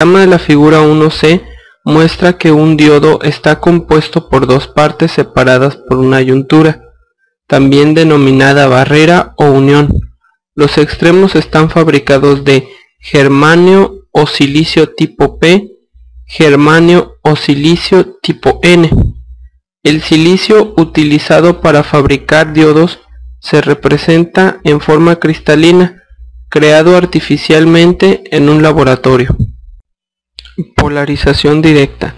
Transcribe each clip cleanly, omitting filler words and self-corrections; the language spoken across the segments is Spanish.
El diagrama de la figura 1C muestra que un diodo está compuesto por dos partes separadas por una yuntura, también denominada barrera o unión. Los extremos están fabricados de germanio o silicio tipo P, germanio o silicio tipo N. El silicio utilizado para fabricar diodos se representa en forma cristalina, creado artificialmente en un laboratorio. Polarización directa.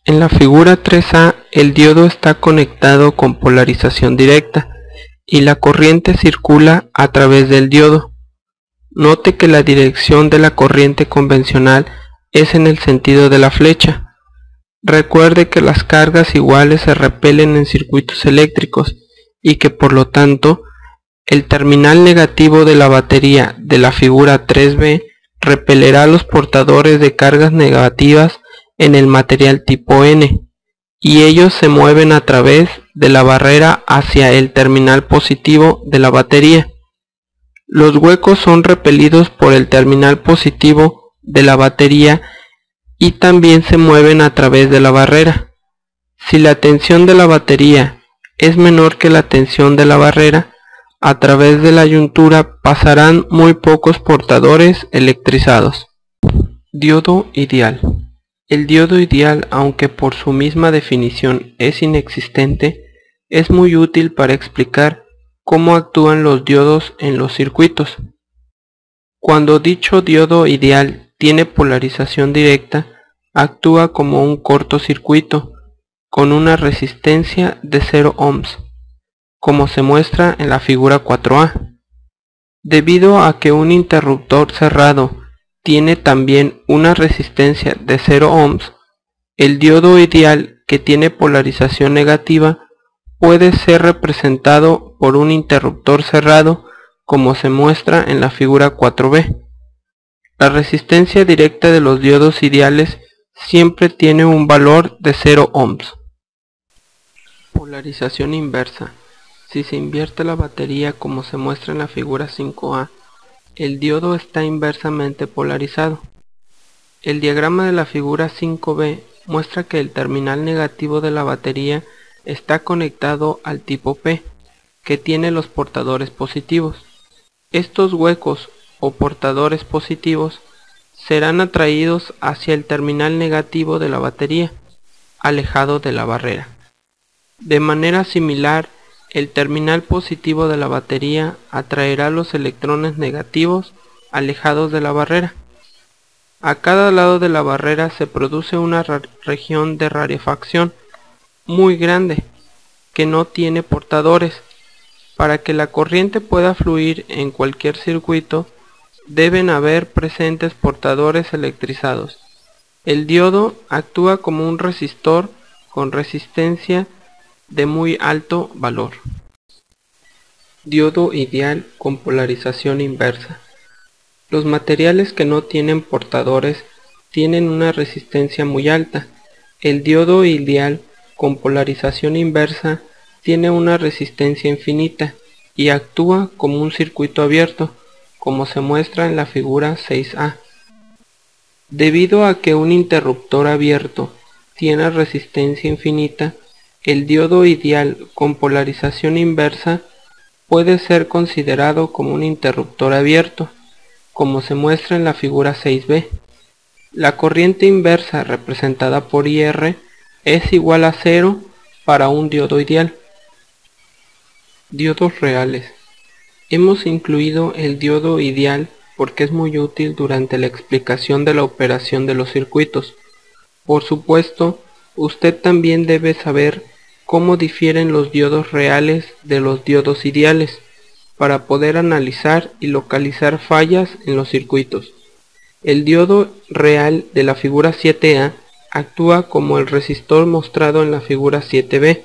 En la figura 3A el diodo está conectado con polarización directa y la corriente circula a través del diodo. Note que la dirección de la corriente convencional es en el sentido de la flecha. Recuerde que las cargas iguales se repelen en circuitos eléctricos y que por lo tanto el terminal negativo de la batería de la figura 3B repelerá los portadores de cargas negativas en el material tipo N, y ellos se mueven a través de la barrera hacia el terminal positivo de la batería. Los huecos son repelidos por el terminal positivo de la batería y también se mueven a través de la barrera. Si la tensión de la batería es menor que la tensión de la barrera, a través de la yuntura pasarán muy pocos portadores electrizados. Diodo ideal. El diodo ideal, aunque por su misma definición es inexistente, es muy útil para explicar cómo actúan los diodos en los circuitos. Cuando dicho diodo ideal tiene polarización directa, actúa como un cortocircuito con una resistencia de 0 ohms, como se muestra en la figura 4A. Debido a que un interruptor cerrado tiene también una resistencia de 0 ohms, el diodo ideal que tiene polarización negativa puede ser representado por un interruptor cerrado, como se muestra en la figura 4B. La resistencia directa de los diodos ideales siempre tiene un valor de 0 ohms. Polarización inversa. Si se invierte la batería como se muestra en la figura 5A, el diodo está inversamente polarizado. El diagrama de la figura 5B muestra que el terminal negativo de la batería está conectado al tipo P, que tiene los portadores positivos. Estos huecos o portadores positivos serán atraídos hacia el terminal negativo de la batería, alejado de la barrera. De manera similar, el terminal positivo de la batería atraerá los electrones negativos alejados de la barrera. A cada lado de la barrera se produce una región de rarefacción muy grande que no tiene portadores. Para que la corriente pueda fluir en cualquier circuito, deben haber presentes portadores electrizados. El diodo actúa como un resistor con resistencia de muy alto valor. Diodo ideal con polarización inversa. Los materiales que no tienen portadores tienen una resistencia muy alta. El diodo ideal con polarización inversa tiene una resistencia infinita y actúa como un circuito abierto, como se muestra en la figura 6A. Debido a que un interruptor abierto tiene resistencia infinita, el diodo ideal con polarización inversa puede ser considerado como un interruptor abierto, como se muestra en la figura 6B. La corriente inversa representada por IR es igual a 0 para un diodo ideal. Diodos reales. Hemos incluido el diodo ideal porque es muy útil durante la explicación de la operación de los circuitos. Por supuesto, usted también debe saber cómo difieren los diodos reales de los diodos ideales para poder analizar y localizar fallas en los circuitos. El diodo real de la figura 7A actúa como el resistor mostrado en la figura 7B.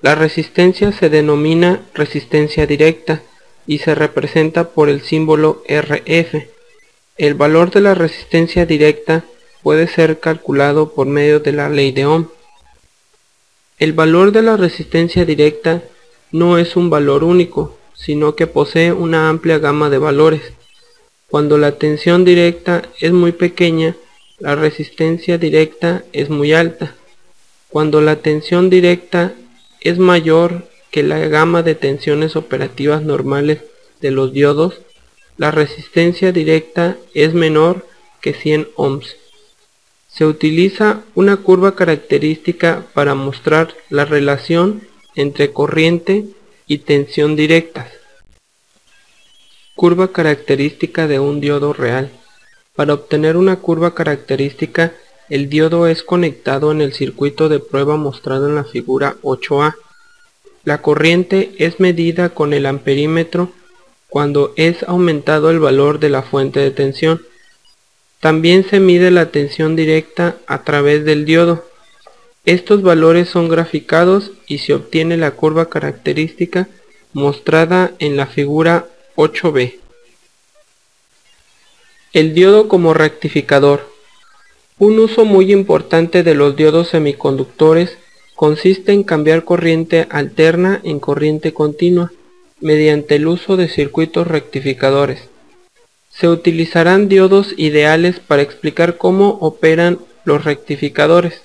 La resistencia se denomina resistencia directa y se representa por el símbolo RF. El valor de la resistencia directa puede ser calculado por medio de la ley de Ohm. El valor de la resistencia directa no es un valor único, sino que posee una amplia gama de valores. Cuando la tensión directa es muy pequeña, la resistencia directa es muy alta. Cuando la tensión directa es mayor que la gama de tensiones operativas normales de los diodos, la resistencia directa es menor que 100 ohms. Se utiliza una curva característica para mostrar la relación entre corriente y tensión directas. Curva característica de un diodo real. Para obtener una curva característica, el diodo es conectado en el circuito de prueba mostrado en la figura 8a. La corriente es medida con el amperímetro cuando es aumentado el valor de la fuente de tensión. También se mide la tensión directa a través del diodo. Estos valores son graficados y se obtiene la curva característica mostrada en la figura 8b. El diodo como rectificador. Un uso muy importante de los diodos semiconductores consiste en cambiar corriente alterna en corriente continua mediante el uso de circuitos rectificadores. Se utilizarán diodos ideales para explicar cómo operan los rectificadores.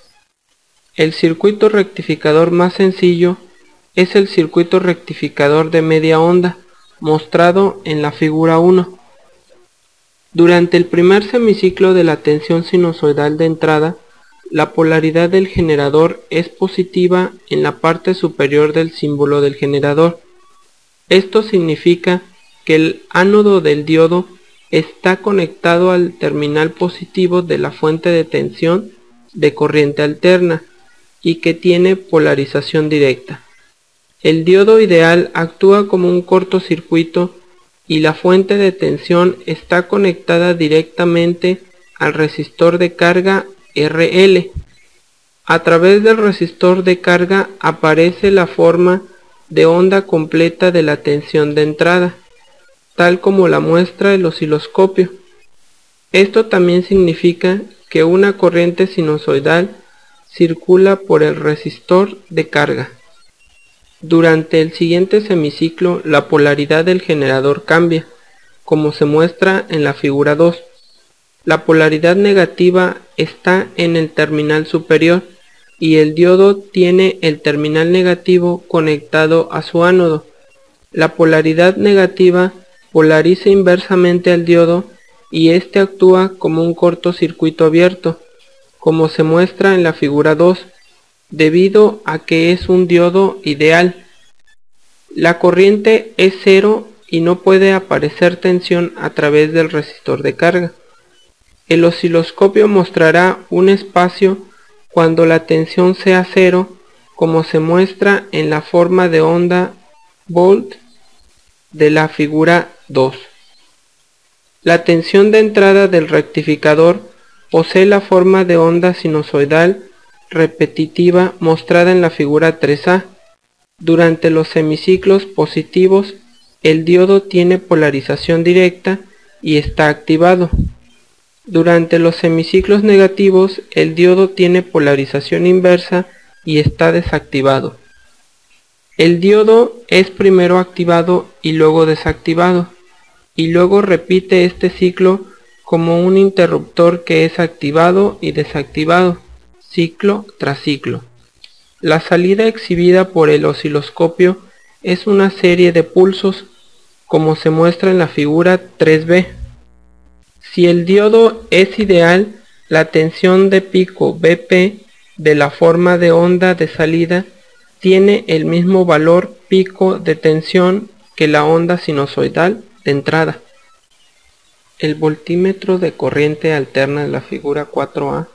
El circuito rectificador más sencillo es el circuito rectificador de media onda, mostrado en la figura 1. Durante el primer semiciclo de la tensión sinusoidal de entrada, la polaridad del generador es positiva en la parte superior del símbolo del generador. Esto significa que el ánodo del diodo está conectado al terminal positivo de la fuente de tensión de corriente alterna y que tiene polarización directa. El diodo ideal actúa como un cortocircuito y la fuente de tensión está conectada directamente al resistor de carga RL. A través del resistor de carga aparece la forma de onda completa de la tensión de entrada, tal como la muestra el osciloscopio. Esto también significa que una corriente sinusoidal circula por el resistor de carga. Durante el siguiente semiciclo, la polaridad del generador cambia, como se muestra en la figura 2. La polaridad negativa está en el terminal superior y el diodo tiene el terminal negativo conectado a su ánodo. La polaridad negativa polariza inversamente al diodo y este actúa como un cortocircuito abierto, como se muestra en la figura 2, debido a que es un diodo ideal. La corriente es cero y no puede aparecer tensión a través del resistor de carga. El osciloscopio mostrará un espacio cuando la tensión sea cero, como se muestra en la forma de onda volt de la figura 2. La tensión de entrada del rectificador posee la forma de onda sinusoidal repetitiva mostrada en la figura 3a. Durante los semiciclos positivos, el diodo tiene polarización directa y está activado. Durante los semiciclos negativos, el diodo tiene polarización inversa y está desactivado. El diodo es primero activado y luego desactivado, y luego repite este ciclo como un interruptor que es activado y desactivado, ciclo tras ciclo. La salida exhibida por el osciloscopio es una serie de pulsos, como se muestra en la figura 3b. Si el diodo es ideal, la tensión de pico Vp de la forma de onda de salida tiene el mismo valor pico de tensión que la onda sinusoidal de entrada. El voltímetro de corriente alterna de la figura 4a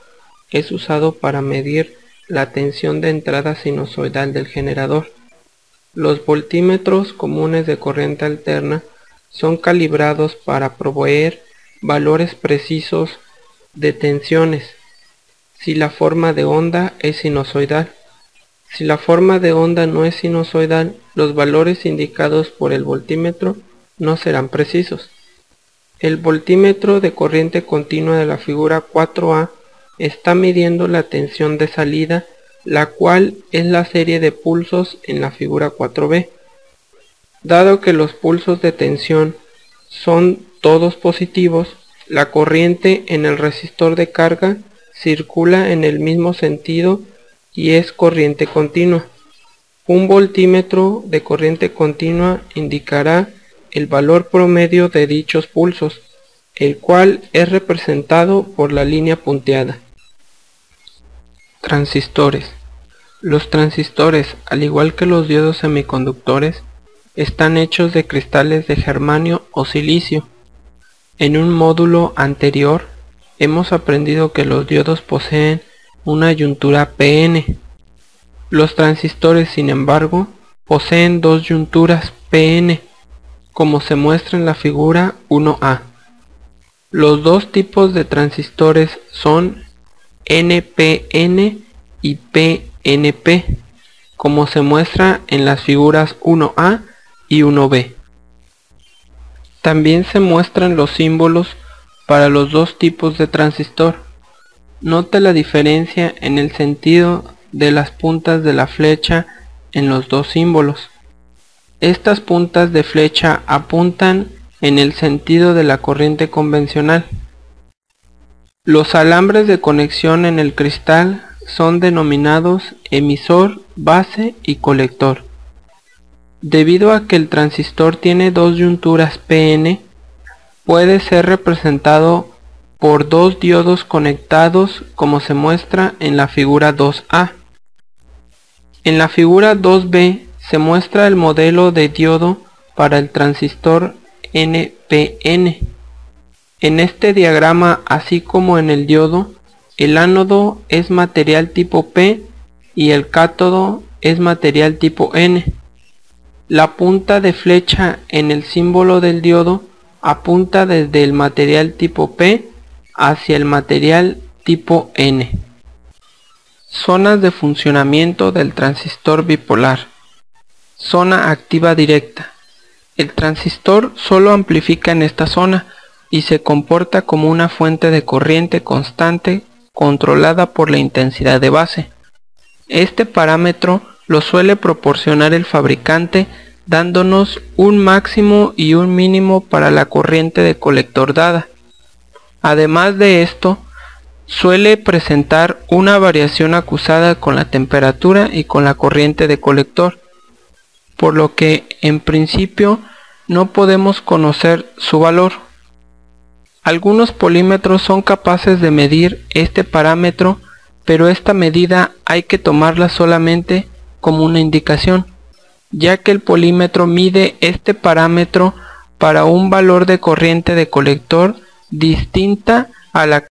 es usado para medir la tensión de entrada sinusoidal del generador. Los voltímetros comunes de corriente alterna son calibrados para proveer valores precisos de tensiones si la forma de onda es sinusoidal. Si la forma de onda no es sinusoidal, los valores indicados por el voltímetro no serán precisos. El voltímetro de corriente continua de la figura 4a está midiendo la tensión de salida, la cual es la serie de pulsos en la figura 4b. Dado que los pulsos de tensión son todos positivos, La corriente en el resistor de carga circula en el mismo sentido y es corriente continua. Un voltímetro de corriente continua indicará el valor promedio de dichos pulsos, el cual es representado por la línea punteada. Transistores. Los transistores, al igual que los diodos semiconductores, están hechos de cristales de germanio o silicio. En un módulo anterior hemos aprendido que los diodos poseen una yuntura PN. Los transistores, sin embargo, poseen dos yunturas PN, como se muestra en la figura 1A. Los dos tipos de transistores son NPN y PNP, como se muestra en las figuras 1A y 1B. También se muestran los símbolos para los dos tipos de transistor. Note la diferencia en el sentido de las puntas de la flecha en los dos símbolos. Estas puntas de flecha apuntan en el sentido de la corriente convencional. Los alambres de conexión en el cristal son denominados emisor, base y colector. Debido a que el transistor tiene dos yunturas PN, puede ser representado por dos diodos conectados, como se muestra en la figura 2A. En la figura 2B se muestra el modelo de diodo para el transistor NPN. En este diagrama, así como en el diodo, el ánodo es material tipo P y el cátodo es material tipo N. La punta de flecha en el símbolo del diodo apunta desde el material tipo P hacia el material tipo N. Zonas de funcionamiento del transistor bipolar. Zona activa directa. El transistor solo amplifica en esta zona y se comporta como una fuente de corriente constante controlada por la intensidad de base. Este parámetro lo suele proporcionar el fabricante, dándonos un máximo y un mínimo para la corriente de colector dada. Además de esto, suele presentar una variación acusada con la temperatura y con la corriente de colector, por lo que en principio no podemos conocer su valor. Algunos polímetros son capaces de medir este parámetro, pero esta medida hay que tomarla solamente como una indicación, ya que el polímetro mide este parámetro para un valor de corriente de colector distinta a la